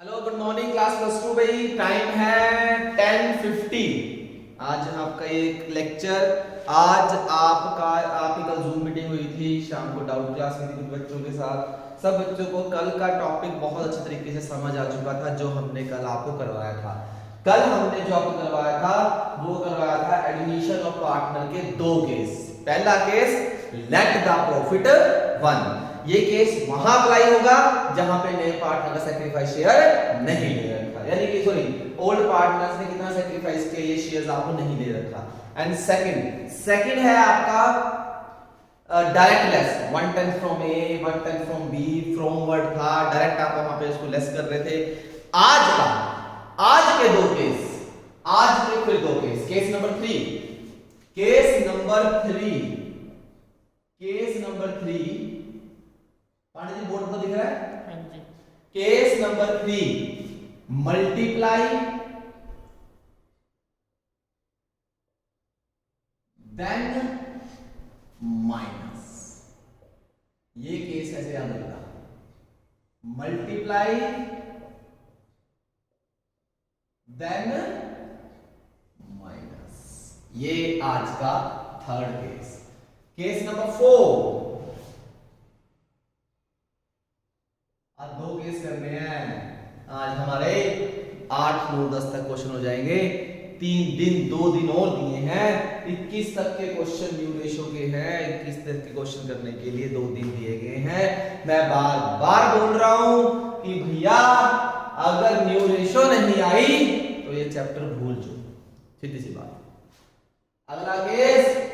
Hello good morning class +2 भाई। Time है 10:50। आज आपका एक लेक्चर। आज आपकी कल जूम मीटिंग हुई थी, शाम को डाउट क्लास हुई थी कुछ बच्चों के साथ। सब बच्चों को कल का टॉपिक बहुत अच्छे तरीके से समझ आ चुका था जो हमने कल आपको करवाया था। कल हमने जो आपको करवाया था वो करवाया था एडमिशन ऑफ पार्टनर के दो केस। पहला केस लेट द प्रॉफिट 1। ये केस वहां अप्लाई होगा जहां पे नए पार्टनर का सैक्रिफाइस शेयर नहीं ले रखा, यानी कि सॉरी ओल्ड पार्टनर्स ने कितना सैक्रिफाइस किया, ये शेयर्स आपको नहीं ले रखा। एंड सेकंड है आपका direct less, 1/10 from A 1/10 from B, from word था डायरेक्ट, आप वहां पे इसको लेस कर रहे थे। आज के दो केस, आज के फिर दो case. Case number 3 Pandey ji board पर दिख रहा है? हाँ जी। Case number 3 multiply then minus. ये केस ऐसे याद रखना, मल्टीप्लाई देन माइनस। ये आज का थर्ड केस। केस नंबर 4, आज दो केस करने हैं। आज हमारे 8, 9, 10 तक क्वेश्चन हो जाएंगे। 2 दिन और दिए हैं। 21 तक के क्वेश्चन न्यू रेशो के हैं। 21 तक के क्वेश्चन करने के लिए 2 दिन दिए गए हैं। मैं बार बार बोल रहा हूं कि भैया अगर न्यू रेशो नहीं आई तो ये चैप्टर भूल जाओ, सीधी सी बात। अगला case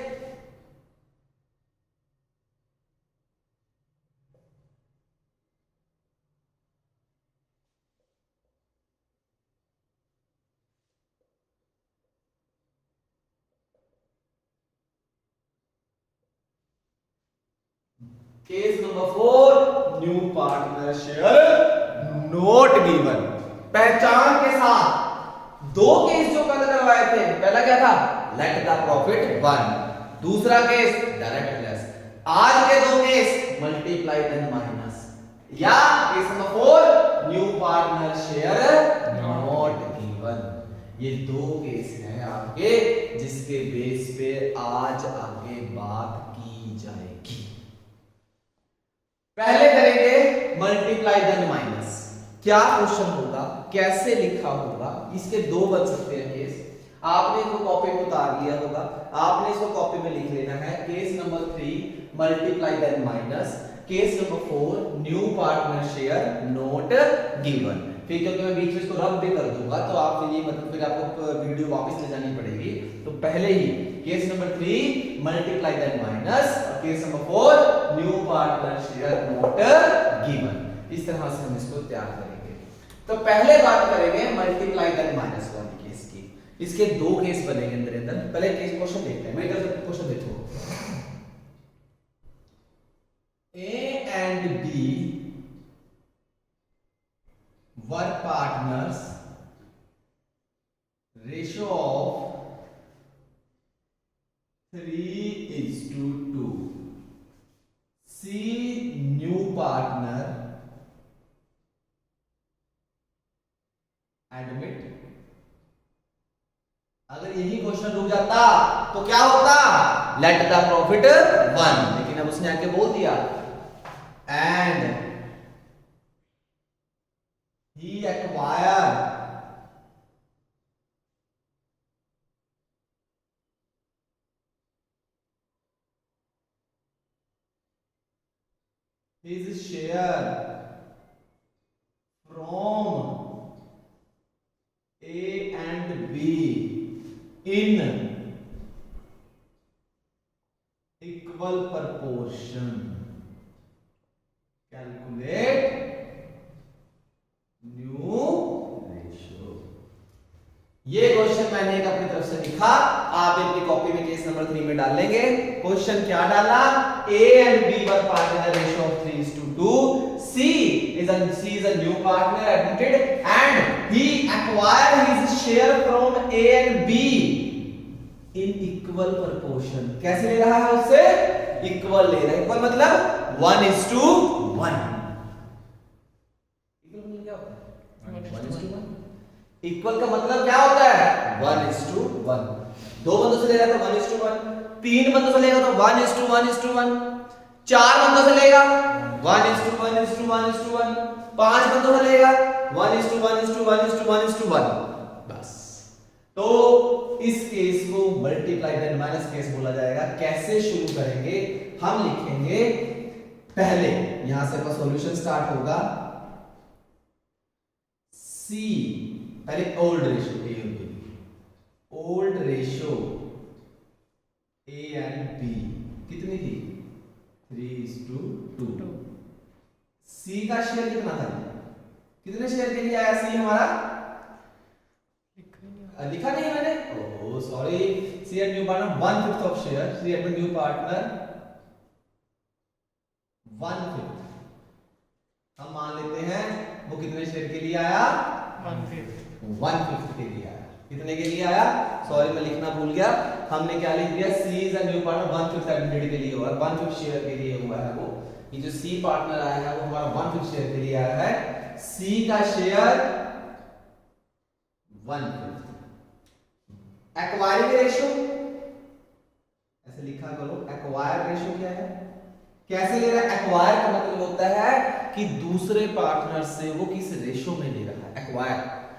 case number 4 new partner share not given. पहचान के साथ दो केस जो कल करवाए थे, पहला क्या था लेट द प्रॉफिट 1, दूसरा केस डायरेक्ट लेस। आज के दो केस मल्टीप्लाई देन माइनस, या case number 4 new partner share not given. ये दो केस हैं आपके जिसके बेस पे आज आगे बात की जाएगी। पहले करेंगे मल्टीप्लाई देन माइनस। क्या क्वेश्चन होगा, कैसे लिखा होगा, इसके दो बन सकते हैं केस। आपने इसको कॉपी में उतार लिया होगा, आपने इसको कॉपी में लिख लेना है। Case number 3 multiply then minus, case number 4 new partner share not given. फिर क्योंकि मैं बीच में इसको रब भी कर दूंगा तो आप फिर ये मतलब फिर आपको वीडियो वापस ले जानी पड़ेगी। तो पहले ही case number 3 multiply then minus, case number 4 new partner share not given. इस तरह से हम इसको तैयार करेंगे। तो पहले बात करेंगे मल्टीप्लाई देन माइनस वाली केस की। इसके दो केस बनेंगे अंदर। पहले केस क्वेश्चन देखते हैं। मैं इधर से क्वेश्चन देखो, A and B were partners, ratio of 3:2. C new partner admit। अगर यही क्वेश्चन रुक जाता तो क्या होता, लेट द प्रॉफिट 1, लेकिन अब उसने आके बोल दिया and he acquired his share from A and B in equal proportion। Calculate new ratio. ये क्वेश्चन मैंने एक अपनी तरफ से लिखा, आप अपनी कॉपी में केस नंबर 3 में डाल लेंगे। क्वेश्चन क्या डाला, A and B were partner ratio of 3:2. C is a new partner admitted and he acquired his share from A and B in equal proportion। कैसे ले रहा है उससे, इक्वल ले रहा है। इक्वल मतलब 1:1। 1:1। इक्वल का मतलब क्या होता है 1:1। दो बंदों से लेगा तो 1:1, तीन बंदों से लेगा तो 1:1:1, चार बंदों से लेगा 1:1:1, पांच बंदों से लेगा 1:1:1:1। बस। तो इस केस को मल्टीप्लाई देन माइनस केस बोला जाएगा। कैसे शुरू करेंगे, हम लिखेंगे पहले यहां से अपना सॉल्यूशन स्टार्ट होगा C, पहले ओल्ड रेशियो A और B, old ratio A and B कितनी थी 3:2। C का शेयर कितना था, कितने शेयर के लिए आया C हमारा, लिखा नहीं मैंने, oh sorry. C and new partner 1/5 of share, C and new partner 1/5। हम मान लेते हैं वो कितने शेयर के लिए आया 1/5 के लिए आया। कितने के लिए आया, सॉरी मैं लिखना भूल गया, हमने क्या लिख दिया C is a new partner 1/5 admitted के लिए हुआ, 1/5 शेयर के लिए हुआ है वो। ये जो C पार्टनर आया है वो हमारा 1/5 शेयर के लिए आया है। C का शेयर 1/5। एक्वायरिंग रेशियो ऐसे लिखा करो, एक्वायर रेशियो क्या है, कैसे ले रहा है, एक्वायर का मतलब होता है कि दूसरे पार्टनर से वो किस रेशियो में ले रहा है।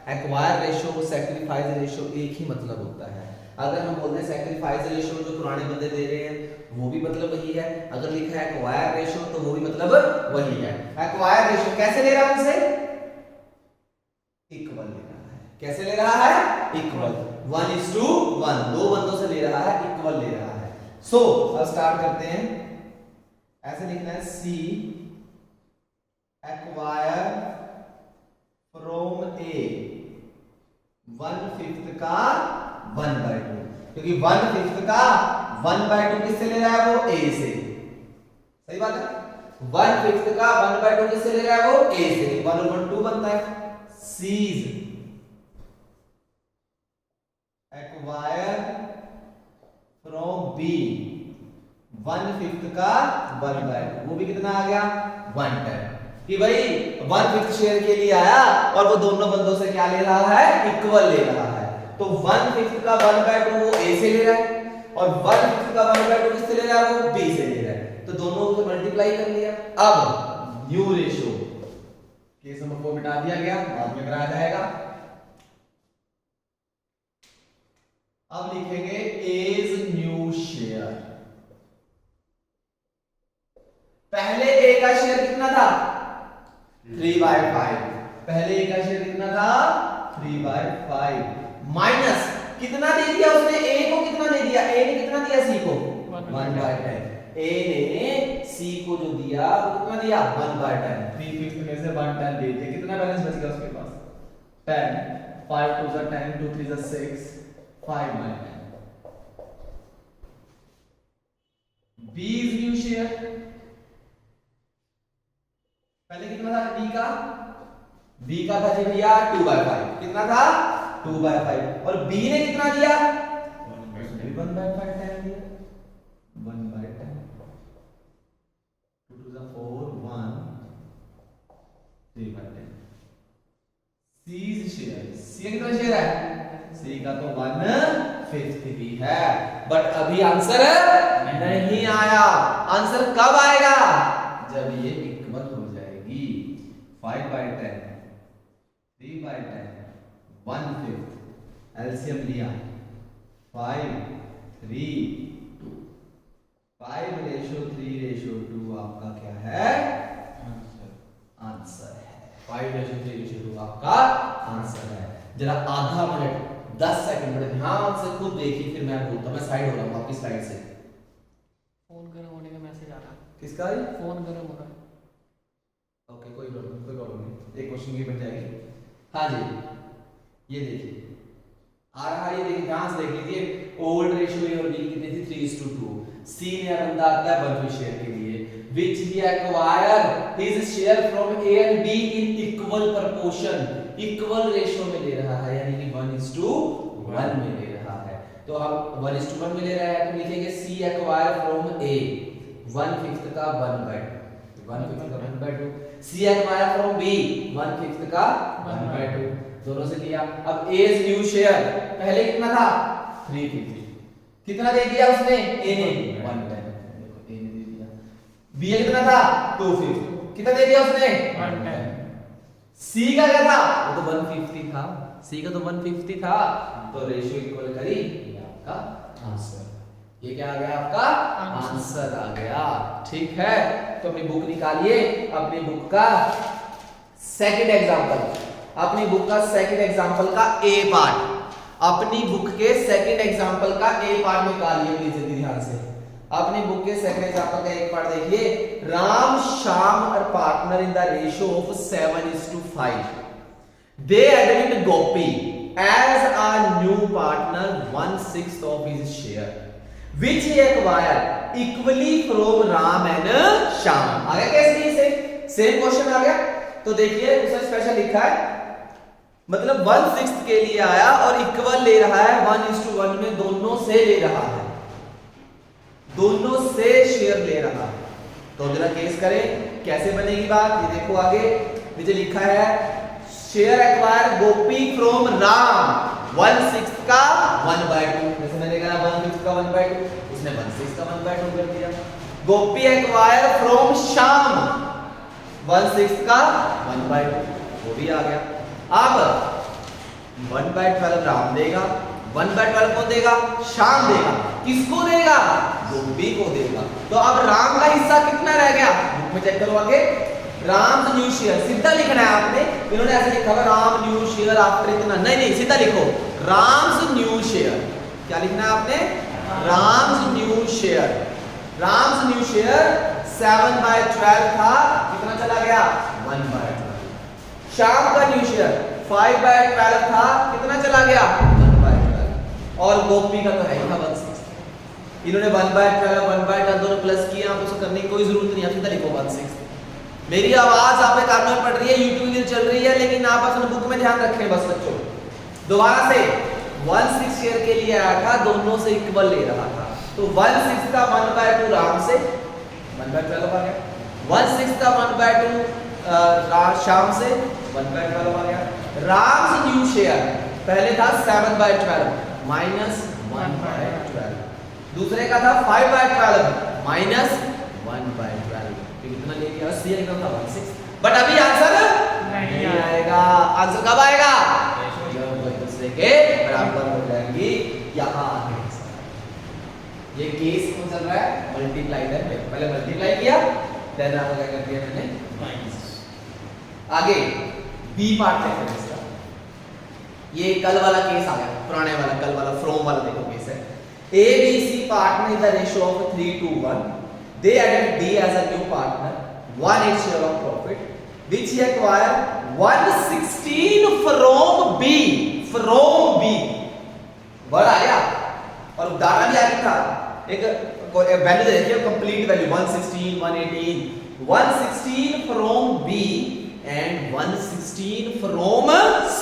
एक्वायर रेशियो, सैक्रिफाइस रेशियो एक ही मतलब होता है। अगर हम बोलते हैं सैक्रिफाइस रेशियो जो पुराने बंदे दे रहे हैं वो भी मतलब वही है, अगर लिखा है एक्वायर रेशियो तो वो भी मतलब वही है। एक्वायर रेशियो कैसे ले रहा है उनसे, इक्वल ले रहा है। कैसे ले रहा है, इक्वल, 1:1, दो बंदों से ले रहा है, इक्वल ले रहा है। सो अब स्टार्ट करते हैं, ऐसे लिखना है C एक्वायर फ्रॉम A 1/5 का 1/2, क्योंकि 1/5 का 1/2 किससे ले रहा है वो A से, सही बात है। 1/5 का 1/2 किससे ले रहा है वो A से, 1/2 बनता है। C's एक्वायर फ्रॉम B 1/5 का 1/2, वो भी कितना आ गया 1/10, कि भाई 1/5 शेयर के लिए आया और वो दोनों बंदों से क्या ले रहा है, इक्वल ले रहा है। तो 1/5 का 1/2 वो A से ले रहा है और 1/5 का 1/2 किससे ले रहा है, वो B से ले रहा है। तो दोनों को मल्टीप्लाई कर लिया। अब न्यू रेशियो केस नंबर 4 मिटा दिया गया, बाद में कराया जाएगा। अब लिखेंगे एज न्यू शेयर। पहले A का शेयर कितना था 3/5, पहले A का शेयर कितना था 3/5 माइनस कितना दे दिया उसने, A को कितना दे दिया, A ने कितना दिया C को 1/10। A ने C को जो दिया वो कितना दिया 1/10, 3/5 में से 1/10 दे दिया, कितना बैलेंस बच गया उसके पास 10, 5 2 10, 2 3 6, 5/10। B is new share, पहले कितना था B का था जी भैया 2/5, कितना था 2/5, और B ने कितना दिया 1/5 दिया, 1/10, 2 to the 4 1, 3/10। C's share, C कितना शेयर है, C का तो 1/5 ही है, बट अभी आंसर नहीं आया। आंसर कब आएगा, जब ये इक्वल हो जाएगी। 5/10, 3/10, 1/5, एलसीएम लिया 5, 3, 2, 5:3:2 आपका क्या है, आंसर है। 5:3:2 आपका आंसर है। जरा आधा मिनट 10 सेकंड में ध्यान से खुद देखिए, फिर मैं बोलता हूं। मैं साइड हो रहा हूं आपकी स्लाइड से। फोन गर्म होने का मैसेज आ रहा है, किसका है, फोन गर्म हो रहा है। ओके कोई प्रॉब्लम नहीं, एक क्वेश्चन की बन जाएगी। हाँ जी, ये देखिए आ रहा है, ये देखिए ध्यान से देख लीजिए। ओल्ड रेशियो ए और बी कितनी थी 3:2। सी ने बंदा आता है 1/5 शेयर के लिए, which he acquire his share from A and B in equal proportion, equal ratio में ले रहा है, यानी कि 1:1 में ले रहा है। तो हम 1:1 में ले रहा है तो लिखेंगे C acquire from A 1/5 का 1/2, 1/5 का 1/2। सी एक्वायर फ्रॉम बी 1/5 का 1/2 दोनों से लिया। अब ए इज न्यू शेयर, पहले कितना था 350, कितना दे दिया उसने ए ने 1/10, देखो ए ने दे दिया। बी कितना था 250, कितना दे दिया उसने 110। सी का क्या था वो तो 150 था, सी का तो 150 था, तो रेशियो इक्वल करी, ये आपका आंसर, ये क्या आ गया आपका आंसर आ गया। ठीक है, तो अपनी बुक निकालिए, अपनी बुक का सेकंड एग्जांपल, अपनी बुक का सेकंड एग्जांपल का ए पार्ट, अपनी बुक के सेकंड एग्जांपल का ए पार्ट निकालिए प्लीज जल्दी ध्यान से। अपनी बुक के सेकंड एग्जांपल का एक पार्ट देखिए, Ram Shyam are partner in the ratio of 7:5, they admit Gopi as a new partner 1/6 of his share which he acquired equally from Ram and Shyam। आ गया कैसे से सेम क्वेश्चन आ गया। तो देखिए उसने स्पेशल लिखा है, मतलब 1/6 के लिए आया और इक्वल ले रहा है 1:1 में, दोनों से ले रहा है, दोनों से शेयर ले रहा है। तो जरा केस करें कैसे बनेगी बात, ये देखो आगे नीचे लिखा है share acquire Gopi from Ram 1/6 का 1/2, जैसे मैंने कहा 1/5 का 1/2, उसने 1/6 का 1/2 कर दिया। गोपी एक्वायर फ्रॉम श्याम 1/6 का 1/2, वो भी आ गया। अब 1/12 राम देगा, 1/12 कौन देगा श्याम देगा, किसको देगा गोपी को देगा। तो अब राम का हिस्सा कितना रह गया, बुक में चेक करो आगे, राम न्यू शेयर सीधा लिखना है आपने, इन्होंने ऐसे लिखा हुआ राम न्यू शेयर आफ्टर इतना, नहीं नहीं सीधा लिखो राम्स न्यू शेयर, क्या लिखना है आपने Ram's new share, Ram's new share 7/12 था, कितना चला गया 1/12। श्याम का न्यू शेयर 5/12 था, कितना चला गया 1/12, और गोपी का तो है ही था 1/6। इन्होंने 1/12 1/12 दोनों प्लस किए, आप उसको करने की कोई जरूरत नहीं है, सीधा लिखो 1/6। मेरी आवाज आपके कानों में पड़ रही है, यूट्यूब वीडियो चल रही है, लेकिन आप अपने बुक में ध्यान रखें बस बच्चों। दोबारा से 1/6 शेयर के लिए आया था, दोनों से इक्वल ले रहा था, तो 1/6 का 1/2 राम से 1/12 आ गया, 1/6 का 1/2 श्याम से 1/12 आ गया। राम न्यू शेयर पहले था 7/12 माइनस 1/12, दूसरे का था 5/12 माइनस 1/12, कितना ले लिया सी कितना था 1/6, बट अभी आंसर नहीं आएगा। आंसर कब आएगा जब एक दूसरे के बराबर हो जाएंगी, यहां आगे ये केस कौन चल रहा है मल्टीप्लाई कर, पहले मल्टीप्लाई किया देन आपको क्या कर दिया मैंने माइनस। आगे बी पार्ट देखते हैं इसका, ये कल वाला केस आ गया, पुराने वाला कल वाला फ्रॉम वाला देखो केस है। A B C partner in the ratio of 3:1, they added D as a new partner 1/8 share of profit which he acquired 1/16 from B, from B word आया और डाटा भी आया था, एक वैल्यू देखिए complete value 116 118 116 from B and 116 from C।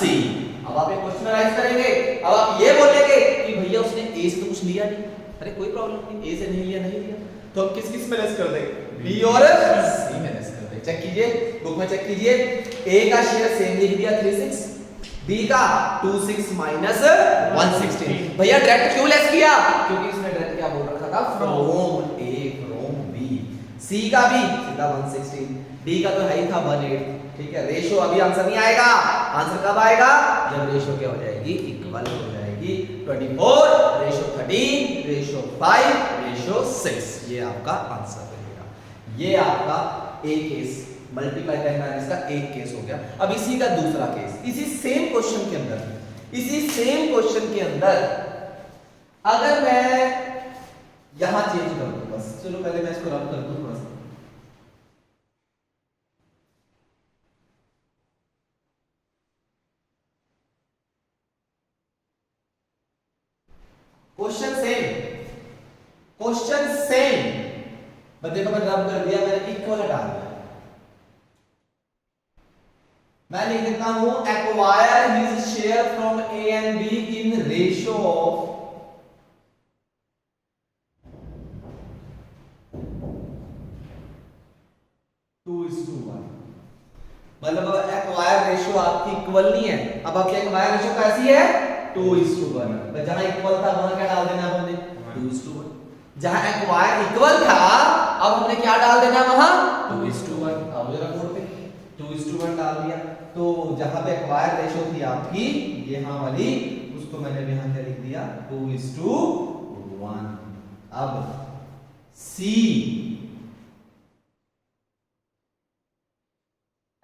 अब आप एक क्वेश्चन राइज करेंगे, अब आप ये बोलेंगे कि भैया उसने ए से तो कुछ लिया नहीं, अरे कोई प्रॉब्लम नहीं, ए से नहीं लिया नहीं लिया, तो हम किस किस में लेस कर देंगे बी और सी में लेस कर देंगे। चेक कीजिए बुक में चेक कीजिए, ए का शेयर सेम लिख दिया 36, बी का 26 माइनस 116, भैया डायरेक्ट क्यों लेस किया क्योंकि इसने डायरेक्ट क्या बोल रखा था फ्रॉम ए फ्रॉम बी, सी का भी सीधा 116, डी का तो है ही था 1/8। ठीक है, रेशियो अभी आंसर नहीं आएगा, आंसर कब आएगा जब रेशियो क्या हो जाएगी इक्वल हो जाएगी, 24 रेशियो 13 रेशियो 5 रेशियो 6, ये आपका आंसर रहेगा। ये आपका एक केस मल्टीप्लाई करना है, इसका एक केस हो गया। अब इसी का दूसरा केस, इसी सेम क्वेश्चन के अंदर, इसी सेम क्वेश्चन के अंदर अगर मैं यहां चेंज कर दूं, बस चलो पहले मैं इसको रब कर दूं थोड़ा सा, क्वेश्चन सेम देखो मैं रब कर दिया, मैंने इक्वल डाल दिया, मैं लिख देता हूं acquire his share from A and be in ratio of 2:1। मतलब एक्वायर रेशियो आपकी इक्वल नहीं है। अब आपकी एक्वायर रेशियो कैसी है 2:1। तो जहां इक्वल था वहां क्या डाल देना हमने 2:1। जहां एक्वायर इक्वल था अब हमने क्या डाल देना वहां 2:1। अब जरा बोर्ड पे 2:1 डाल दिया। तो जहां पे एक्वायर रेशियो थी आपकी यहां वाली उसको मैंने यहां क्या लिख दिया 2:1। अब सी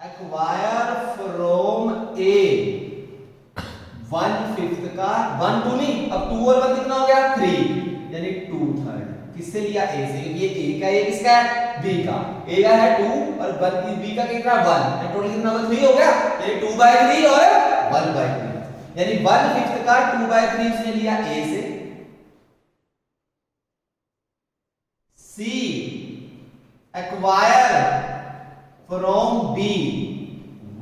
एक्वायर फ्रॉम ए 1/5 का 1 2 नहीं, अब 2 और 1 कितना हो गया 3, यानी 2/3। किससे लिया ए से, क्योंकि ये ए का ये किसका है बी का। ए का है 2 और बी का कितना 1, टोटल कितना होगा 3 हो गया, यानी 2/3 और 1/3, यानी 1/5 का 2/3 उसने लिया ए से। सी एक्वायर फ्रॉम बी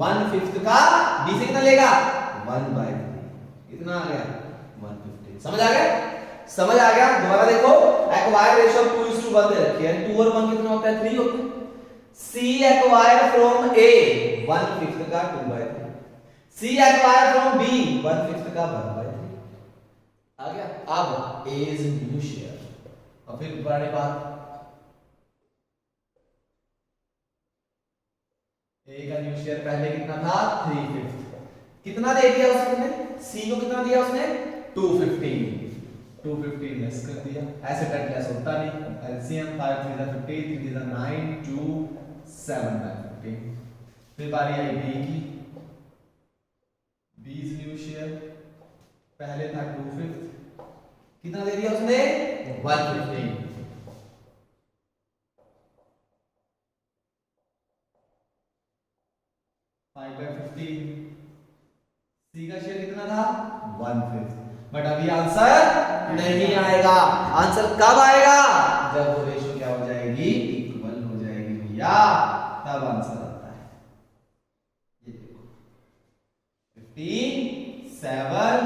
1/5 का बी से कितना लेगा 1/3, कितना आ गया 1/15। समझ आ गया, समझ आ गया। दोबारा देखो एक्वायर रेशियो 2:1 दे रखी है, 2 और 1 कितना होता है 3 होता है। सी एक्वायर फ्रॉम ए 1/5 का 2/3, सी एक्वायर फ्रॉम बी 1/5 का 1/3 आ गया। अब ए इज न्यू शेयर, और फिर पुरानी बात ए का न्यू शेयर पहले कितना था 3/5, कितना दे दिया उसने सी को, कितना दिया उसने 215 लेस कर दिया। ऐसे टेट लेस होता नहीं, एलसीएम 5 3 15 3 3 9 2 7 15। फिर बारी आई बी की, बी इज न्यू शेयर पहले था 2/5, कितना दे दिया उसने 115। 5/15, सी का शेयर कितना था 1/5। बट अभी आंसर नहीं आएगा। आंसर कब आएगा जब वो रेशियो क्या हो जाएगी इक्वल हो जाएगी भैया, तब आंसर आता है। ये देखो 15 7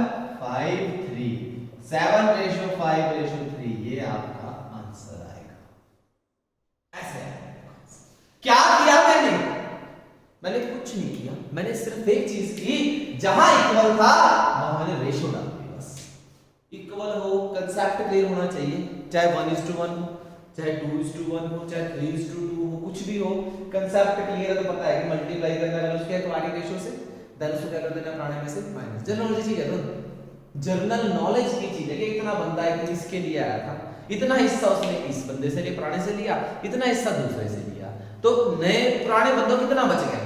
5 3 7:5:3, ये आपका आंसर आएगा। ऐसे क्या किया मैंने कुछ नहीं किया, मैंने सिर्फ एक चीज की, जहां इक्वल था वहां मैंने रेशियो डाल दी बस। इक्वल हो, कांसेप्ट क्लियर होना चाहिए, चाहे 1:1 हो, चाहे 2:1 हो, चाहे 3:2 हो, कुछ भी हो, कांसेप्ट क्लियर है तो पता है कि मल्टीप्लाई करना है उसके क्वाड्रेटिक रेशियो से, देन उसको क्या कर देना पुराने में से माइनस। जनरल नॉलेज चीज है तो जनरल नॉलेज की चीज है कि इतना बंदा है कि इसके लिए आया था, इतना हिस्सा उसने इस बंदे से लिए पुराने से लिया, इतना हिस्सा दूसरे से लिया, तो नए पुराने बंदों कितना बच गया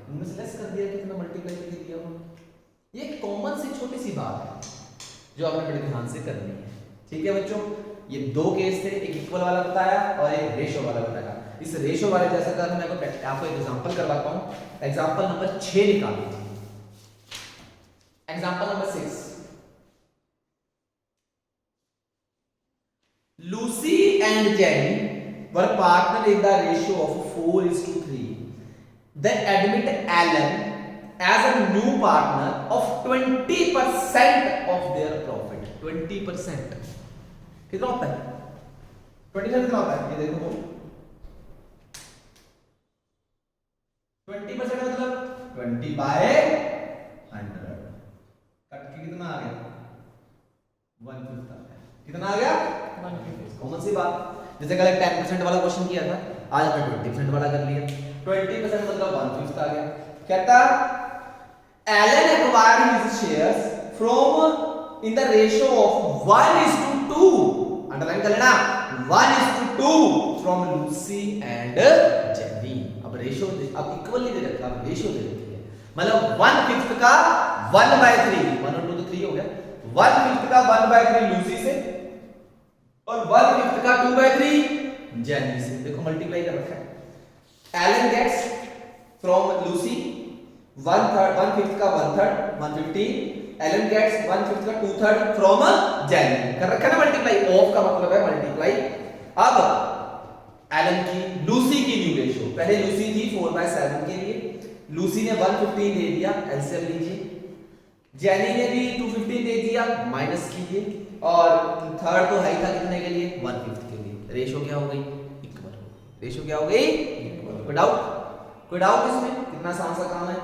उनमें से लेस कर दिया, कितना मल्टीप्लाई करके दिया उन्होंने। ये कॉमन सी छोटी सी बात है जो आपने बड़े ध्यान से करनी है। ठीक है बच्चों, ये दो केस थे, एक इक्वल वाला बताया और एक रेशियो वाला बताया। इस रेशियो वाले जैसा था मैं आपको एक एग्जांपल करवाता हूं। एग्जांपल नंबर 6 निकाल लीजिए। Example number 6, Lucy and Jenny were partner in the ratio of 4:3. They admit Alan as a new partner of 20% of their profit. 20% कितना होता है 20% कितना होता है, ये देखो 20% मतलब 20/100 कट के कितना आ गया 1/5 आ गया। कितना आ गया 1/5। कौन सी बात, जैसे कल 10% वाला क्वेश्चन किया था, आज हमने 20% वाला कर लिया। 20% मतलब 1/5 आ गया। कहता Allen acquired his shares from in the ratio of 1:2, underline कर लेना 1:2 फ्रॉम लूसी एंड जेनी। अब रेशियो अब इक्वल नहीं दे रखा, अब रेशियो दे रखी है, मतलब 1/5 का 1/3, 1 और 2 तो 3 हो गया, 1/5 का 1/3 लूसी से और 1/5 का 2/3 जेनी से। देखो मल्टीप्लाई कर रखा है। एलन गेट्स फ्रॉम लूसी 1/5 का 1/3 115, एलन गेट्स 1/5 का 2/3 फ्रॉम जेनी। कर रखा है ना मल्टीप्लाई, ऑफ का मतलब है मल्टीप्लाई। अब एलन की लूसी की न्यू रेशियो, पहले लूसी थी 4/7 के लिए, लूसी ने 115 दे दिया, एलसीएम लीजिए, जेनी ने भी 215 दे दिया, माइनस कीजिए, और थर्ड तो है ही था कितने के लिए 1/5 के लिए। रेशियो क्या हो गई इक्वल, रेशियो क्या हो गई इक्वल। कोई डाउट इसमें? कितना आसान सा काम है।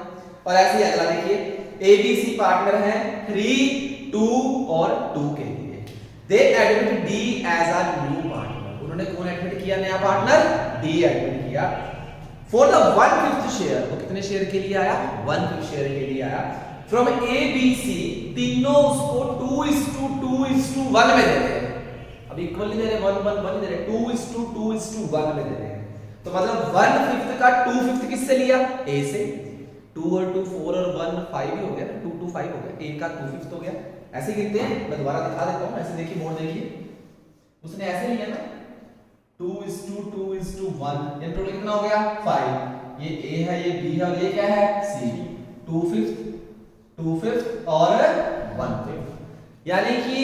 और ऐसे ही अगला देखिए ABC पार्टनर है 3, 2 और 2 के लिए। They admit D as a new partner. उन्होंने कौन एडमिट किया नया पार्टनर? D एडमिट किया। फॉर द 1/5 शेयर, वो कितने शेयर के लिए आया? 1/5 शेयर के लिए आया। फ्रॉम ABC तीनों उसको 2:2:1 में दे रहे हैं। अब इक्वल नहीं दे रहे, 1:1 दे रहे, 2:2:1 में दे रहे हैं। तो मतलब 1/5 का 2/5 किससे लिया? A से। 2 और 2 4 और 1 5 ही हो गया ना, 2 2 5 हो गया। A का 2/5 हो गया। ऐसे ही गिनते हैं, मैं दोबारा दिखा देता हूं। ऐसे देखिए, बोर्ड देखिए, उसने ऐसे लिया ना 2:2:1, ये टोटल कितना हो गया? 5। ये A है, ये B है और ये क्या है? C। 2/5 और 1/5, यानी कि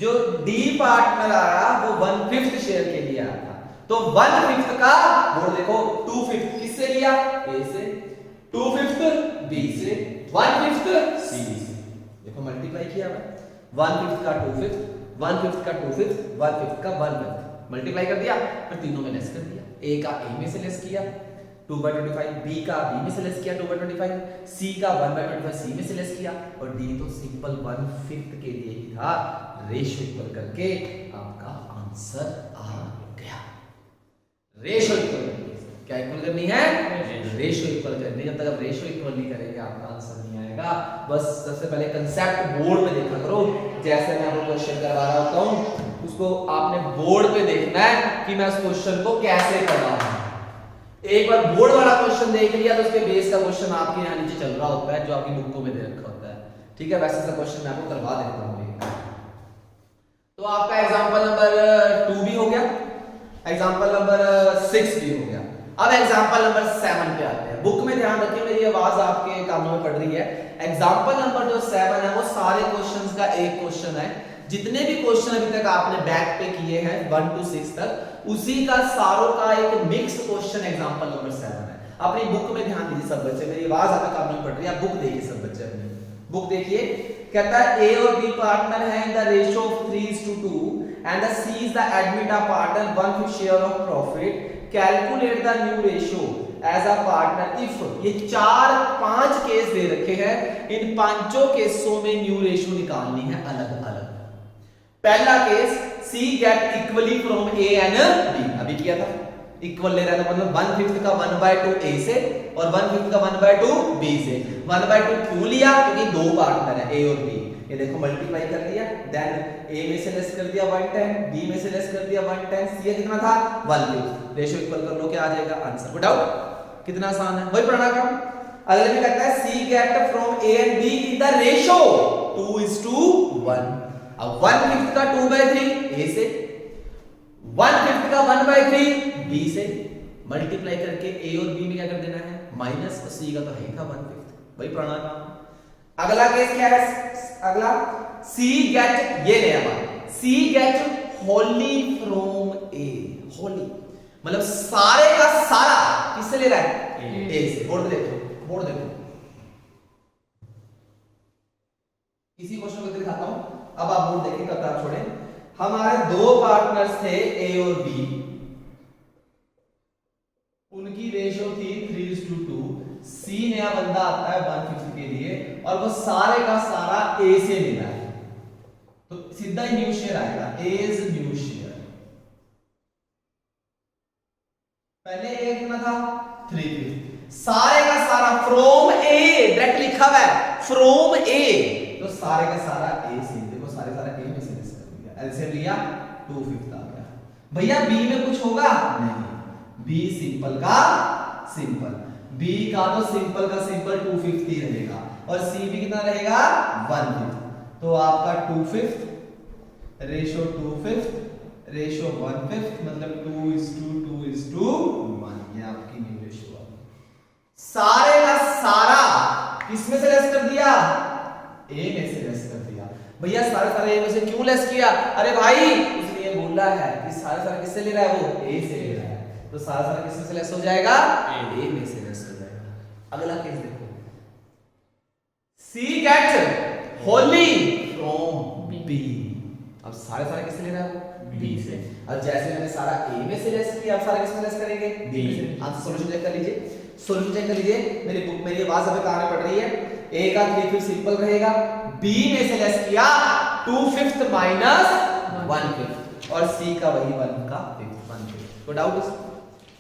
जो D पार्टनर आया वो 1/5 शेयर के लिए आया था। तो 1/5 का बोर्ड देखो, 2/5 किससे लिया? A से, 2/5 B से, 1/5 C से। देखो मल्टीप्लाई किया है, 1/5 का 2/5, 1/5 का 2/5, 1/5 का 1/5 मल्टीप्लाई कर दिया, फिर तीनों में लेस कर दिया। A का A में से लेस किया 2/25, B का B में से लेस किया 2/25, C का 1/25 C में से लेस किया, और D तो सिंपल 1/5 के लिए ही था। रेशियो इक्वल करके आपका आंसर आ गया। रेशियो इक्वल क्या इक्वल करनी है? रेशियो इक्वल करनी है। जब तक आप रेशियो इक्वल नहीं करेंगे आपका आंसर नहीं आएगा। बस सबसे पहले कंसेप्ट बोर्ड में देखा करो। जैसे मैं आपको क्वेश्चन करवा रहा होता हूं, उसको आपने बोर्ड पे देखना है कि मैं उस क्वेश्चन को कैसे कर रहा हूं। एक बार बोर्ड वाला क्वेश्चन देख लिया तो उसके बेस का क्वेश्चन आपके यहां नीचे चल रहा होता है, जो आपकी बुकों में दे रखा होता है। ठीक है, वैसे सा क्वेश्चन मैं आपको करवा देता हूं। तो आपका एग्जांपल नंबर 2 भी हो गया, एग्जांपल नंबर 6 भी हो गया। अब एग्जांपल नंबर 7 पे आते हैं। बुक में ध्यान रखिए, मेरी आवाज आपके कानों में पड़ रही है। एग्जांपल नंबर जो 7 है वो सारे क्वेश्चंस का एक क्वेश्चन है। जितने भी क्वेश्चन अभी तक आपने बैक पे किए हैं 1 to 6 तक, उसी का सारों का एक मिक्स्ड क्वेश्चन एग्जांपल नंबर 7 है। अपनी बुक में ध्यान दीजिए सब बच्चे, मेरी आवाज आपके कानों में पड़ रही है, बुक देखिए सब बच्चे अपनी बुक देखिए। कहता है A और B पार्टनर है in the ratio of 3:2 and the C is the admit of partner 1/5 share of profit. Calculate the new ratio as a partner if. ये 4-5 केस दे रखे हैं, इन पांचों केसों में न्यू रेशियो निकालनी है अलग अलग। पहला case C get equally from A and B, अभी किया था। इक्वल ले रहा है तो मतलब 1/5 का 1/2 A से और 1/5 का 1/2 B से। 1/2 क्यों लिया? क्योंकि दो पार्टनर है A और B। ये देखो मल्टीप्लाई कर दिया, देन A में से लेस कर दिया 1/10, B में से लेस कर दिया 1/10, C कितना था? 1/5। रेशियो इक्वल कर लो, क्या आ जाएगा आंसर? डाउट? कितना आसान है, वही पुराना काम। अगले में कहता है C get from A and B in the ratio 2:1। अब 1/5 का 2/3 A से, 1/5 का 1/3 B से, मल्टीप्लाई करके A और B में क्या कर देना है? माइनस, और C का तो है ही था 1/5, वही पुराना काम। अगला केस क्या है? अगला C गेट, ये नया बात, C get wholly from A। Wholly मतलब सारे का सारा किससे ले रहा है? A से। बोर्ड देखो, बोर्ड देखो, इसी क्वेश्चन को दिखाता हूं। अब आप बोर्ड देखिए, कब आप छोड़े। हमारे दो पार्टनर्स थे A और B, उनकी रेशियो थी 3:2। C नया बंदा आता है 1/5 के लिए और वो सारे का सारा A से लेना है, तो सीधा ही न्यू शेयर आएगा, A इज न्यू शेयर। पहले A कितना था? 3/5। सारे का सारा फ्रॉम A, डायरेक्ट लिखा हुआ है फ्रॉम A, तो सारे का सारा A से, देखो सारे A में से लेस कर दिया, एलसीएम लिया 2/5 आ गया। भैया B में कुछ होगा? नहीं, B सिंपल का सिंपल, B का तो सिंपल का सिंपल 2/5 ही रहेगा, और C भी कितना रहेगा? 1/5। तो आपका 2/5 रेशियो 2/5 रेशियो 1/5 मतलब 2:2:1, ये आपकी न्यू रेशियो है। सारे का सारा किसमें से लेस कर दिया? A में से लेस कर दिया। भैया सारे A में से क्यों लेस किया? अरे भाई उसने ये बोला है कि सारे किससे ले रहा है? वो A से ले रहा है, तो सारा किसमें से लेस हो जाएगा? A में से लेस हो जाएगा। अगला केस देखो, C get wholly from B। अब सारे किससे ले रहा है? B से। अब जैसे मैंने सारा A में से लेस किया, अब सारा किसमें लेस करेंगे? B में से। आंसर सॉल्यूशन चेक कर लीजिए। सॉल्यूशन चेक कर लीजिए, मेरी बुक मेरी आवाज अभी कहां पढ़ रही है। ए का 3/5 सिंपल रहेगा, बी में से लेस किया 2/5 माइनस 1/5 और सी का वही 1/5। तो डाउट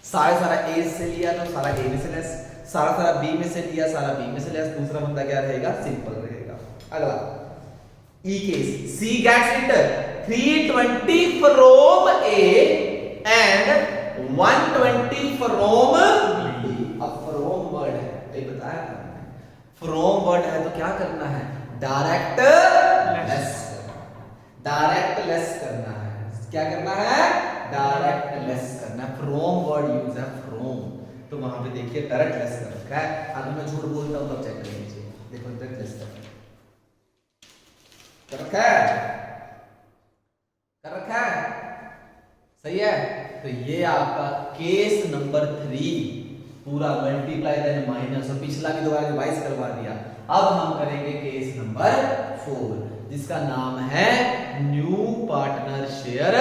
सारा ए से लिया तो सारा ए में से लेस, सारा बी में से लिया सारा बी में से लेस, दूसरा बंदा क्या रहेगा, सिंपल रहेगा। अगला E case, C gets it 320 from A and 120 from B. अब फ्रॉम वर्ड है, ये बताया था, फ्रॉम वर्ड है तो क्या करना है, डायरेक्ट लेस, डायरेक्ट लेस करना है। क्या करना है, डायरेक्ट लेस करना है। फ्रॉम वर्ड यूज है फ्रॉम, तो वहां पे देखिए डायरेक्ट लेस कर रखा है। अगर मैं झूठ बोलता हूं तब चेक कर लीजिए, देखो डायरेक्ट लेस कर रखा है, कर रखा है, सही है। तो ये आपका केस नंबर 3 पूरा मल्टीप्लाई देन माइनस, और पिछला भी दोबारा रिवाइज करवा दिया। अब हम करेंगे केस नंबर 4 जिसका नाम है new partner share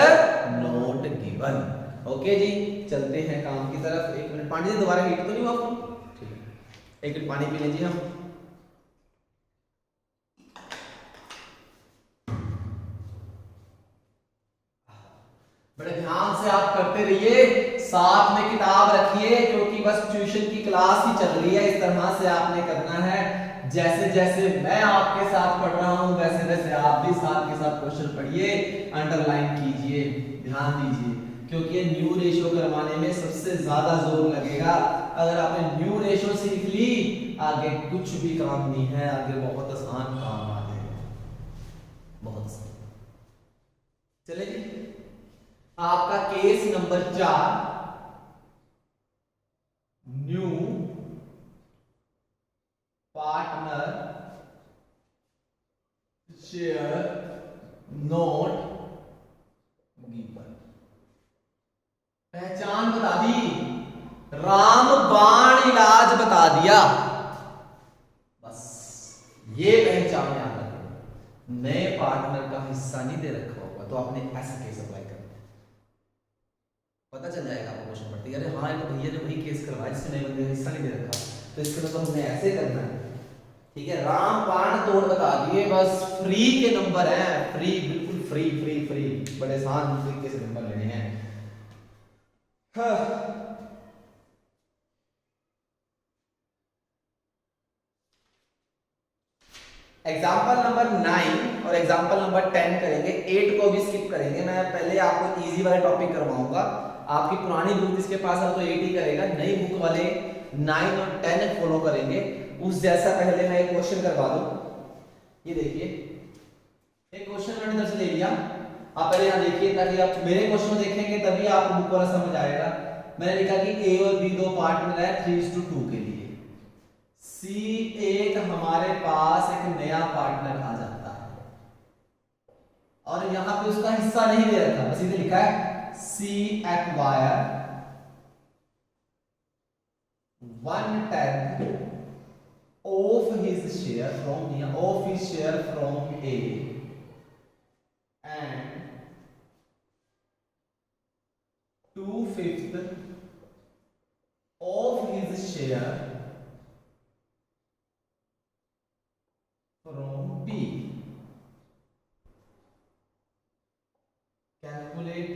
not given. Okay जी, चलते हैं काम की तरफ। एक मिनट, पानी जी दोबारा हीट तो नहीं हुआ फोन? ठीक है, एक मिनट पानी पी लीजिए हम। बड़े ध्यान से आप करते रहिए, साथ में किताब रखिए, क्योंकि बस ट्यूशन की क्लास ही चल रही है। इस तरह से आपने करना है, जैसे जैसे मैं आपके साथ पढ़ रहा हूं वैसे वैसे आप भी साथ के साथ क्वेश्चन पढ़िए, अंडरलाइन कीजिए, ध्यान दीजिए, क्योंकि ये न्यू रेशियो करवाने में सबसे ज्यादा जोर लगेगा। अगर आपने न्यू रेशियो सीख ली, आगे कुछ भी काम नहीं है, आगे बहुत आसान काम आ जाएगा, बहुत आसान। चले जी, आपका case number 4 new partner share not given. पहचान बता दी, रामबाण इलाज बता दिया, बस ये पहचान याद रखो। नए पार्टनर का हिस्सा नहीं दे रखा होगा तो आपने ऐसा केस अप्लाई करना है, पता चल जाएगा आपको क्वेश्चन पढ़ते, अरे हाँ ये तो भैया ने वही केस करवाया जिसने नए बंदे का हिस्सा नहीं दे रखा, तो इसके मतलब हमें ऐसे करना है। ठीक है, रामबाण तोड़ बता दिए, बस फ्री के नंबर हैं, फ्री, बिल्कुल फ्री फ्री फ्री, बड़े आसान तरीके से नंबर लेने हैं। एग्जाम्पल नंबर 9 और एग्जाम्पल नंबर 10 करेंगे, 8 को भी स्किप करेंगे। मैं पहले आपको इजी वाला टॉपिक करवाऊंगा, आपकी पुरानी बुक जिसके पास है तो 8 ही करेगा, नई बुक वाले 9 और 10 फॉलो करेंगे। उस जैसा पहले मैं एक क्वेश्चन करवा दूं। ये देखिए, एक क्वेश्चन मैंने इधर से ले लिया, आप पहले यहाँ देखिए ताकि आप मेरे क्वेश्चन देखेंगे तभी आपको बुक वाला समझ आएगा। मैंने लिखा कि ए और बी दो पार्टनर है 3:2 के लिए, सी एक हमारे पास एक नया पार्टनर आ जाता है और यहां पे उसका हिस्सा नहीं दे रखा, बस इधर लिखा है सी acquire 1/10 of his share from A and 2/5 of his share from B. Calculate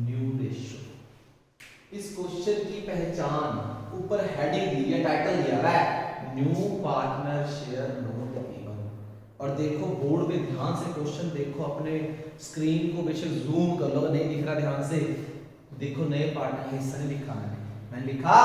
new ratio. इस क्वेश्चन की पहचान, ऊपर हेडिंग दी है, टाइटल दिया हुआ है new partner share not given. और देखो बोर्ड पे ध्यान से क्वेश्चन देखो, अपने स्क्रीन को बेशक जूम कर लो, नहीं दिख रहा ध्यान से देखो, नए पार्टनर हिस्सा नहीं लिखा मैंने लिखा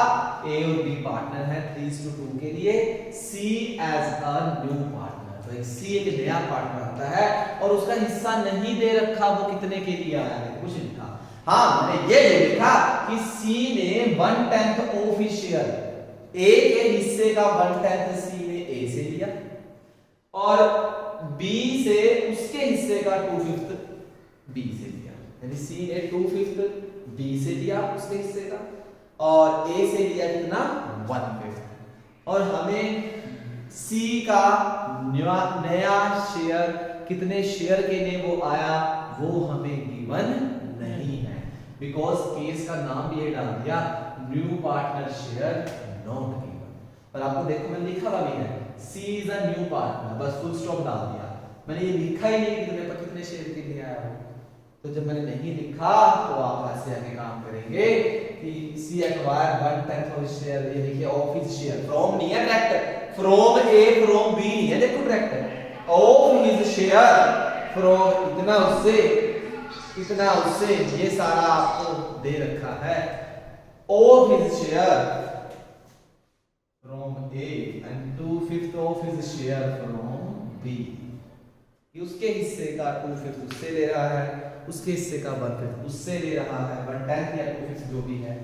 ए और बी पार्टनर है 3:2 के लिए, सी एज अ न्यू पार्टनर, तो एक सी एक नया पार्टनर आता है और उसका हिस्सा नहीं दे रखा, वो कितने के लिए आया है कुछ लिखा। हाँ मैंने ये लिखा कि सी ने 1/10 ऑफ हिज शेयर, ए के हिस्से का 1/10 सी ने ए से लिया और बी से उसके हिस्से का 2/5 बी से लिया, यानी सी ने 2/5 बी से लिया उसके हिस्से का और ए से लिया कितना 1/5, और हमें सी का नया शेयर कितने शेयर के लिए वो आया वो हमें गिवन नहीं है, बिकॉज केस का नाम भी ये डाल दिया new partner share not given. और आपको देखो मैंने लिखा हुआ भी है सी इज अ न्यू पार्टनर, बस फुल स्टॉप डाल दिया। मैंने ये लिखा ही नहीं कि तुम्हें पर कितने शेयर के लिए आया हो। तो जब मैंने नहीं लिखा तो आप ऐसे आगे काम करेंगे कि सी एक्वायर 1/10 ऑफ शेयर, ये देखिए ऑफ हिज शेयर, फ्रॉम नहीं है direct, from A from B नहीं है, देखो direct of his share, from इतना उससे इतना उससे, ये सारा आपको दे रखा है। Of his share from A and 2/5 of his share from B, कि उसके हिस्से का 2/5 उससे ले रहा है, उसके हिस्से का 1/5 उससे ले रहा है, 1/10 या 2/5 जो भी है।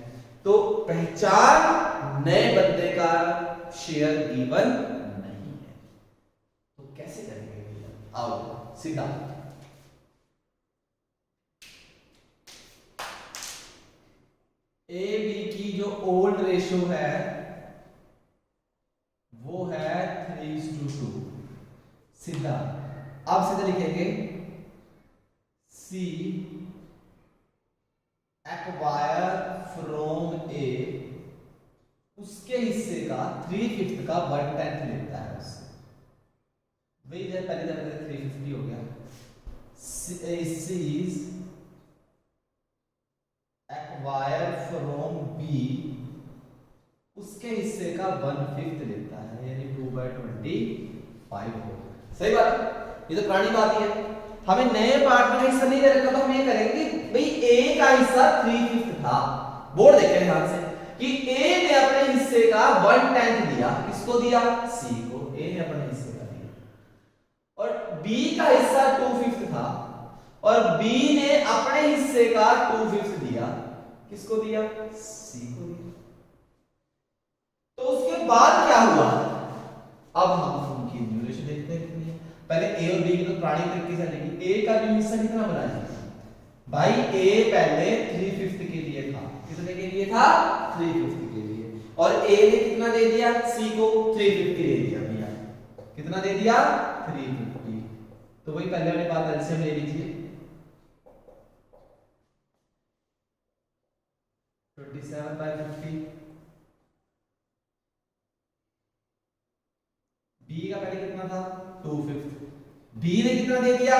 तो पहचान नए बंदे का शेयर गिवन नहीं है, तो कैसे करेंगे? आओ सीधा ए बी की जो ओल्ड रेशो है वो है 3:2। सीधा अब सीधा लिखेंगे सी एक्वायर फ्रॉम ए, उसके हिस्से का 3/5 का 1/10 लेता है उससे, वही जब पहले जब 350 हो गया। सी इज एक्वायर फ्रॉम बी, उसके हिस्से का 1/5 लेता है, यानी 2/25 हो। सही बात है, ये तो पुरानी बात ही है। हमें नए पार्ट में हिस्सा नहीं दे रखा, तो हम ये करेंगे भाई ए का हिस्सा 3/5 था, बोर्ड देखें ध्यान से कि ए ने अपने हिस्से का 1/10 दिया, किसको दिया? सी को। ए ने अपने हिस्से का दिया, और बी का हिस्सा 2/5 था, और बी ने अपने हिस्से का 2/5 दिया, किसको दिया? सी को दिया। तो उसके बाद क्या हुआ? अब हम उनकी न्यूमरेशन देखते हैं कितनी है। पहले ए और बी की तो पुरानी तरीके से लेंगे। ए का भी हिस्सा कितना बना है भाई? ए पहले 3/5 के लिए था, कितने के लिए था? 3/5 के लिए, और ए ने कितना दे दिया? सी को 3/50 दे दिया भैया, कितना दे दिया? 3/50। तो वही पहले वाली बात एलसीएम ले लीजिए, 27/50। बी का पहले कितना था? 2/5। बी ने कितना दे दिया?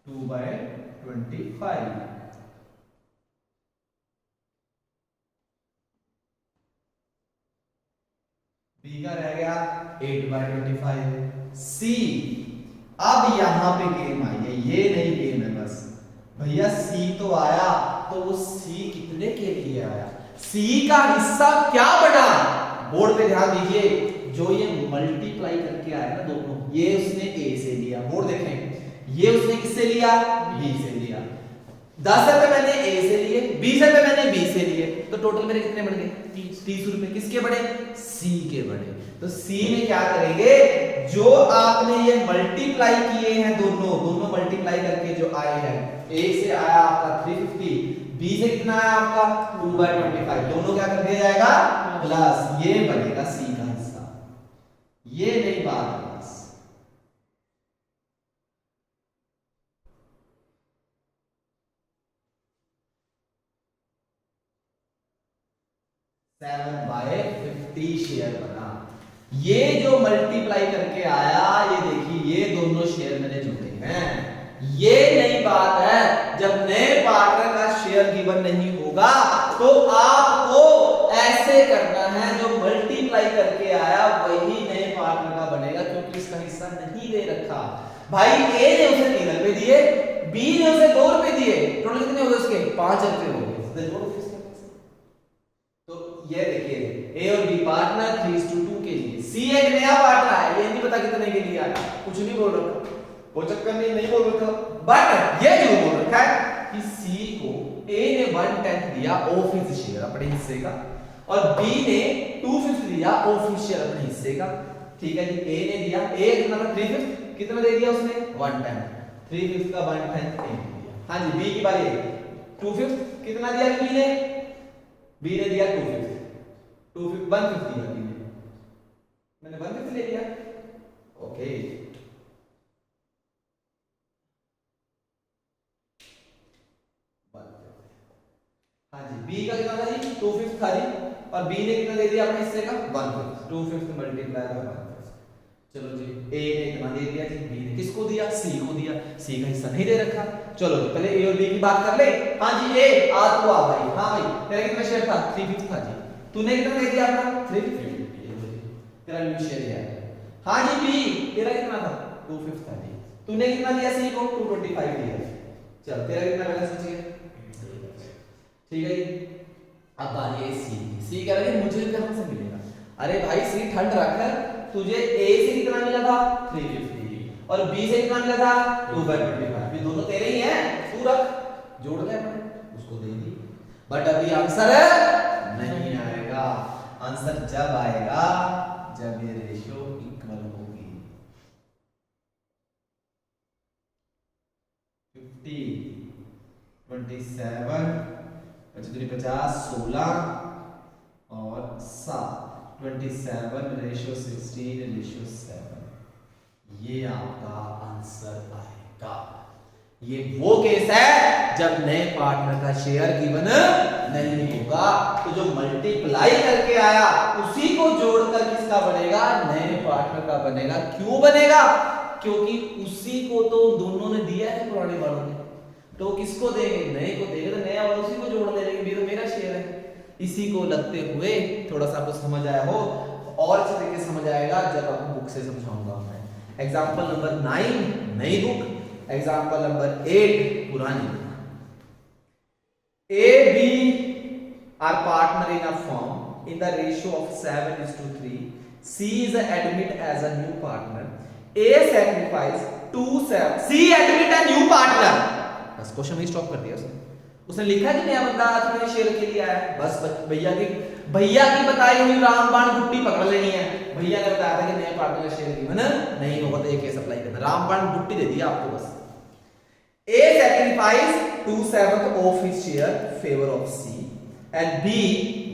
2/25। बी का रह गया 8/25। सी, अब यहां पे गेम आई है, ये नहीं गेम है बस भैया। सी तो आया, तो वो सी कितने के लिए आया? सी का हिस्सा क्या बना? बोर्ड पे ध्यान दीजिए, जो ये मल्टीप्लाई करके आया ना दोनों, ये उसने ए से लिया, बोर्ड देखें, ये उसने किससे लिया? बी से लिया। 10 रुपए मैंने ए से लिए, 20 रुपए मैंने बी से लिए, तो टोटल मेरे कितने बन गए? 30 रुपए। किसके बने? सी के बने। तो सी में क्या करेंगे? जो आपने ये मल्टीप्लाई किए हैं, दोनों मल्टीप्लाई करके जो आए हैं, ए से आया आपका 350, बी से कितना आया आपका? 2/25, दोनों क्या कर दिया जाएगा? प्लस, ये बनेगा सी का हिस्सा। ये नहीं बात है बस। सेवन बाय 50 शेयर बना। ये जो मल्टीप्लाई करके आया, ये देखिए, ये दोनों शेयर मैंने जोड़े हैं। ये नई बात है, जब नए पार्टनर का शेयर गिवन नहीं होगा तो आपको ऐसे करना है, जो मल्टीप्लाई करके आया वही नए पार्टनर का बनेगा, क्योंकि इसका हिस्सा नहीं दे रखा। भाई ए ने उसे 3 रुपए दिए, बी ने उसे 2 रुपए दिए, टोटल कितने हो गए उसके? 5 रुपए हो गए। तो ये देखिए, ए और बी पार्टनर 3:2 के लिए, सी एक नया पार्टनर है, ये नहीं पता कितने के लिए आया, कुछ नहीं बोल रहा, वो चक्कर नहीं बोल रहा, बट ये जो बोल रखा है कि सी को ए ने 1/10 दिया ऑफ हिज शेयर, अपने हिस्से का, और बी ने 2/5 दिया ऑफ हिज शेयर, अपने हिस्से का। ठीक है जी, ए ने दिया, ए कितना था? 3/5, कितना दे दिया उसने? 1/10, 3/5 का 1/10 ए ने दिया। हाँ जी, बी की बारी, 2/5 कितना दिया बी ने? बी ने दिया 2/5, 1/5 दिया बी ने, मैंने 1/5 ले लिया। ओके, हाँ जी, बी का कितना था जी? 2/5 था जी, और बी ने कितना दे दिया अपने हिस्से का 1/5, 2/5 मल्टीप्लाई बाय 1/5। चलो जी ए ने इतना दे दिया जी, बी ने किसको दिया, सी को दिया, सी का हिस्सा नहीं दे रखा। चलो जी पहले ए और बी की बात कर ले। हाँ जी ए आ तू आ भाई, हाँ भाई तेरा कितना शेयर था 3/5 था जी, तूने कितना दे दिया अपना 3/5, तेरा न्यू शेयर है। हाँ जी बी तेरा कितना था 2/5 था जी, तूने कितना दिया सी को 225 दिया। चल तेरा कितना बैलेंस बच गया, ठीक है जी। अब बारी है सी, सी कह रहा है मुझे कहां से मिलेगा। अरे भाई सी ठंड रख, तुझे ए से कितना मिला था 350 और बी से कितना मिला था 2/25, ये दोनों तेरे ही हैं, तू रख जोड़ ले अपने, उसको दे दी। बट अभी आंसर नहीं आएगा, आंसर जब आएगा जब ये रेशियो इक्वल होगी। 50 27 50 16 और 7 27 रेशियो 16 रेशियो 7, ये आपका आंसर आएगा। ये वो केस है जब नए पार्टनर का शेयर गिवन नहीं होगा, तो जो मल्टीप्लाई करके आया उसी को जोड़कर किसका बनेगा, नए पार्टनर का बनेगा। क्यों बनेगा, क्योंकि उसी को तो दोनों ने दिया है पुराने वालों ने, तो किसको देंगे, नए को देंगे, तो नया वाला उसी को जोड़ ले लेंगे, तो मेरा शेयर है। इसी को लगते हुए थोड़ा सा आपको समझ आया हो, और अच्छे तरीके से समझ आएगा जब आपको बुक से समझाऊंगा मैं। एग्जांपल नंबर 9 नई बुक, एग्जांपल नंबर 8 पुरानी book. A, B are partner in a firm in the ratio of 7:3. C is admit as a new partner. A sacrifice 2/7. C admit a new partner. बस question में stop कर दिया उसने लिखा कि नया बंदा आज मेरे शेयर के लिए आया है, बस भैया की बताई हुई रामबाण गुट्टी पकड़ लेनी है। भैया ने बताया था कि नया पार्टनर शेयर की है ना, नहीं होगा तो एक केस अप्लाई करना, रामबाण गुट्टी दे दिया आपको बस। A sacrifice 2/7 of his share favor of C and B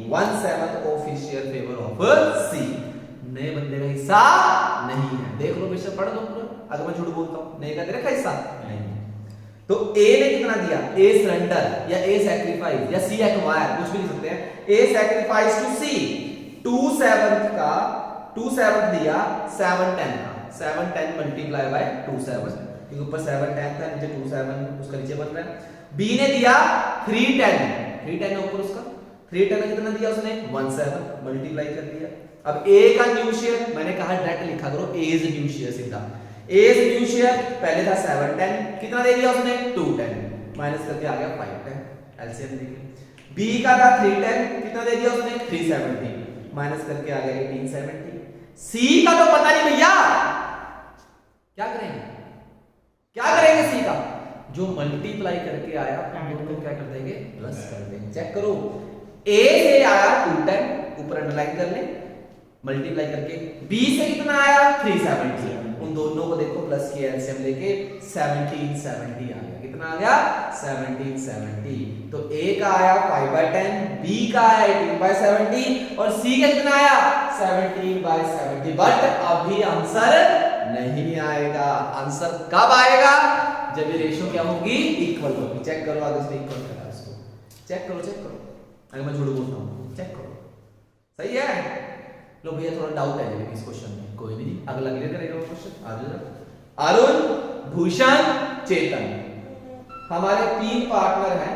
1/7 of his share favor of C। नए बंदे का हिस्सा नहीं है, देख लो बेशक पढ़ लो पूरा, अगर मैं झूठ बोलता हूं नए का दे रखा हिस्सा नहीं। तो A ने कितना दिया, A सरेंडर या A सैक्रिफाइस या C एक्वायर, कुछ भी लिख सकते हैं। A सैक्रिफाइस टू C 2/7 का 2/7 दिया 7/10 का, 7/10 मल्टीप्लाई बाय 2/7, क्योंकि ऊपर 7/10 था, नीचे 2/7 उसका नीचे बन रहा है। B ने दिया 3/10, 3/10 है ऊपर उसका, 3/10 का कितना दिया उसने 1/7 मल्टीप्लाई कर दिया। अब A का न्यू शेयर, मैंने कहा डायरेक्ट लिखा करो A इज न्यू शेयर सीधा। A इज न्यू शेयर पहले था 7/10, कितना दे दिया उसने 2/10, माइनस करके आ गया 5/10, एलसीएम देखिए। B का था 3/10, कितना दे दिया उसने 3/70, माइनस करके आ गया 18/70। C का तो पता नहीं भैया, क्या करेंगे C का, जो मल्टीप्लाई करके आया हम लोग क्या कर देंगे, प्लस कर देंगे। चेक करो A से आया 2/10, ऊपर अंडरलाइन कर ले, मल्टीप्लाई करके। B से कितना आया 3/70, उन दोनों को देखो प्लस की एलसीएम लेके 17/70 आ गया, कितना आ गया 17/70। तो A का आया 5/10, B का आया 18/70 और C का कितना आया 17/70। बट अभी आंसर नहीं आएगा, आंसर कब आएगा, जब ये रेशियो क्या होगी, इक्वल होगी। चेक करो अगर इसने इक्वल करा इसको, चेक करो अगर मैं झूठ बोलता हूं चेक करो, सही है। लो भैया थोड़ा डाउट है लेकिन इस क्वेश्चन में, कोई नहीं अगला क्लियर करेगा वो क्वेश्चन। अरुण, भूषण, चेतन, हमारे 3 पार्टनर हैं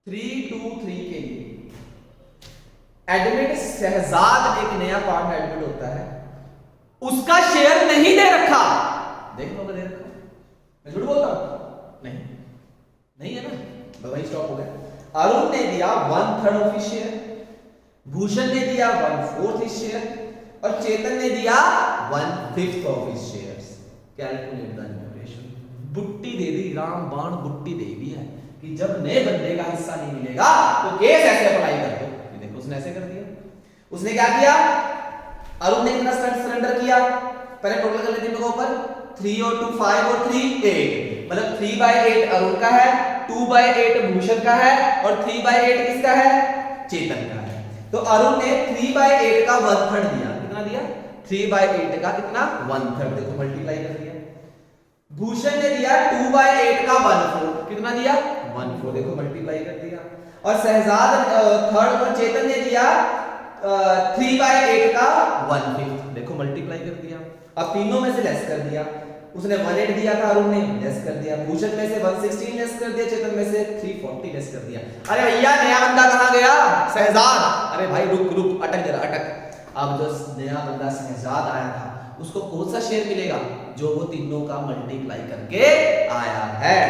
3-2-3 के लिए। एडमिट शहजाद एक नया पार्टनर एडमिट होता है, उसका शेयर नहीं दे रखा, देख लो दे रखा, मैं झूठ बोलता हूं नहीं है ना, वही स्टॉप हो गया। अरुण ने दिया 1/3 ऑफ हिज शेयर, भूषण ने दिया 1/4 हिज शेयर और चेतन ने दिया 1/5 of his shares. Calculate the numeration, बुट्टी दे दी, रामबाण बुट्टी दे दी है कि जब नए बंदे का हिस्सा नहीं मिलेगा तो केस ऐसे अप्लाई कर दो। ये देखो उसने ऐसे कर दिया, उसने क्या किया, अरुण ने कितना सरेंडर किया, पहले टोटल कर लेते हैं ऊपर 3 और 2 5 और 3 8, मतलब 3/8 अरुण का है, 2/8 भूषण का है और 3/8 किसका है, चेतन का है। तो अरुण ने 3/8 का 1/3 दिया, कितना दिया 3/8 का कितना 1/3, देखो मल्टीप्लाई कर दिया। भूषण ने दिया 2/8 का 1/4, कितना दिया 1/4, देखो मल्टीप्लाई कर दिया। और शहजाद थर्ड और चेतन ने दिया 3/8 का 1/5। देखो मल्टीप्लाई कर दिया। अब तीनों में से लेस कर दिया। उसने 1/8 दिया था, अरुण ने लेस कर दिया। भूषण में से 116 लेस कर दिया, चेतन में से 340 लेस कर दिया। अरे भैया नया बंदा कहां गया? शहजाद। अरे भाई रुक रुक, अटक जरा अटक। अब जो नया बंदा शहजाद आया था उसको कौन सा शेयर मिलेगा? जो वो तीनों का मल्टीप्लाई करके आया है।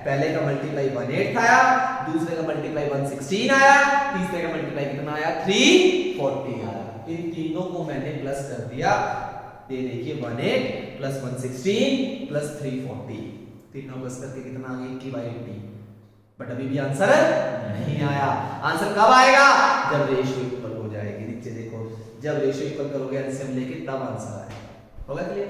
पहले का मल्टीप्लाई 1/8 आया, दूसरे का मल्टीप्लाई 116 आया, तीसरे का मल्टीप्लाई कितना आया? 340 आया। इन तीनों को मैंने प्लस कर दिया। ये देखिए 1/8 प्लस 116 प्लस 340, तीनों प्लस करके कितना आ गया? 80/80। बट अभी भी आंसर नहीं आया। आंसर कब आएगा? जब रेशियो इक्वल हो जाएगी। नीचे देखो, जब रेशियो इक्वल करोगे एलसीएम लेके तब आंसर आएगा। होगा क्लियर?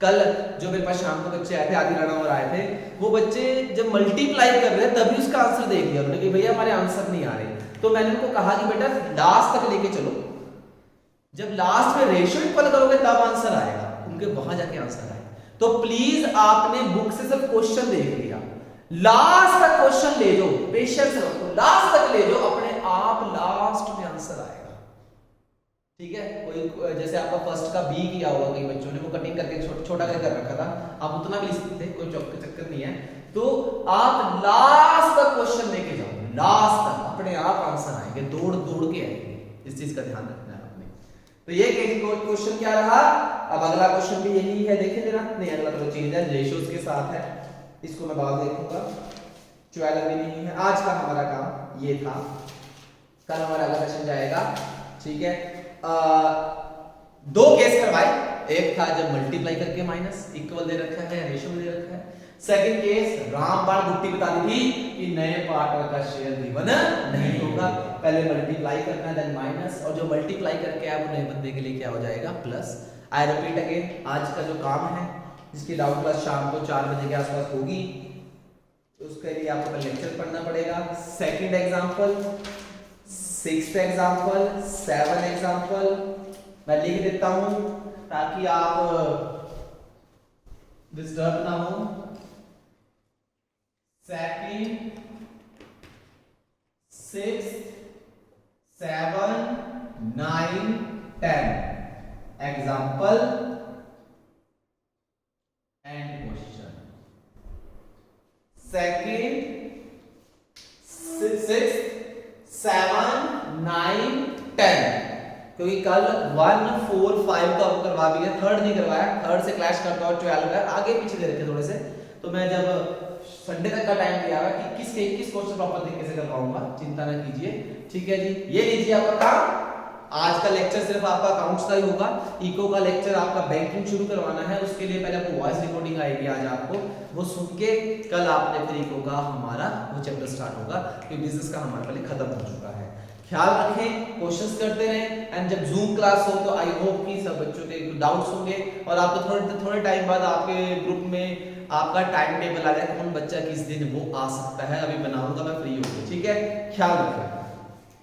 कल जो मेरे पास शाम को बच्चे आए थे, आदि राणा और आए थे, वो बच्चे जब मल्टीप्लाई कर रहे थे तभी उसका आंसर देख लिया उन्होंने कि भैया हमारे आंसर नहीं आ रहे। तो मैंने उनको कहा कि बेटा लास्ट तक लेके चलो, जब लास्ट में रेशियो इक्वल करोगे तब आंसर आएगा। उनके वहां जाके आंसर आए। तो प्लीज आपने बुक से सब क्वेश्चन देख लिया, लास्ट तक क्वेश्चन ले जाओ, पेशेंस रखो, लास्ट तक ले जाओ, अपने आप लास्ट में आंसर आएगा। ठीक है? कोई जैसे आपका फर्स्ट का बी किया होगा, कई बच्चों ने वो कटिंग करके छोटा कर रखा था, आप उतना भी लिख सकते थे, कोई चक्कर नहीं है। तो आप लास्ट तक क्वेश्चन लेके जाओ, लास्ट तक, अपने आप आंसर आएंगे, दौड़ दौड़ के आएंगे। इस चीज का ध्यान रखना है आपने। तो ये क्वेश्चन क्या रहा? अब अगला क्वेश्चन भी यही है, देखें जरा। नहीं, अगला थोड़ा चेंज है, रेशियोज के साथ है, इसको मैं बाद देखूंगा। 12 भी नहीं है। आज का हमारा काम ये था, कल हमारा अगला सेशन जाएगा। ठीक है? दो केस करवाए। एक था जब मल्टीप्लाई करके माइनस इक्वल दे रखा है, रेशियो में दे रखा है। सेकंड केस रामबाण गुट्टी बता दी थी कि नए पार्टनर का शेयर गिवन नहीं होगा, पहले मल्टीप्लाई करना देन माइनस, और जो मल्टीप्लाई करके आया वो नए बंदे के लिए क्या हो जाएगा? प्लस। आई रिपीट अगेन, आज का जो काम है जिसकी डाउट क्लास शाम को 4 बजे के आसपास होगी, उसके लिए आपको लेक्चर पढ़ना पड़ेगा। Second example, 6th example, 7 example मैं लिख देता हूं ताकि आप डिस्टर्ब ना हो। Second, 6, 7, 9, 10 example and question. Second, 6, 7, 9, 10, क्योंकि कल 1, 4, 5 का करवा भी है, थर्ड नहीं करवाया, थर्ड से क्लैश करता और 12 है, आगे पीछे दे रखे थोड़े से। तो मैं जब संडे तक का टाइम दिया हुआ, 21 से 21 क्वेश्चन प्रॉपर तरीके से करवाऊंगा, चिंता ना कीजिए। ठीक है जी? ये लीजिए आपका काम। आज का लेक्चर सिर्फ आपका अकाउंट्स का ही होगा। इको का लेक्चर आपका बैंकिंग शुरू करवाना है, उसके लिए पहले आपको वॉइस रिकॉर्डिंग आएगी आज आपको, वो सुन के कल आपने फिर इको का हमारा वो चैप्टर स्टार्ट होगा, क्योंकि बिजनेस का हमारा पहले खत्म हो चुका है। ख्याल रखें, क्वेश्चंस करते रहें, एंड जब जूम क्लास हो तो आई होप कि सब बच्चों के डाउट्स होंगे और आपको थोड़े टाइम बाद आपके ग्रुप में आपका टाइम टेबल आ जाए, कौन बच्चा किस दिन वो आ सकता है, अभी बनाऊंगा मैं फ्री होकर। ठीक है? ख्याल रखें।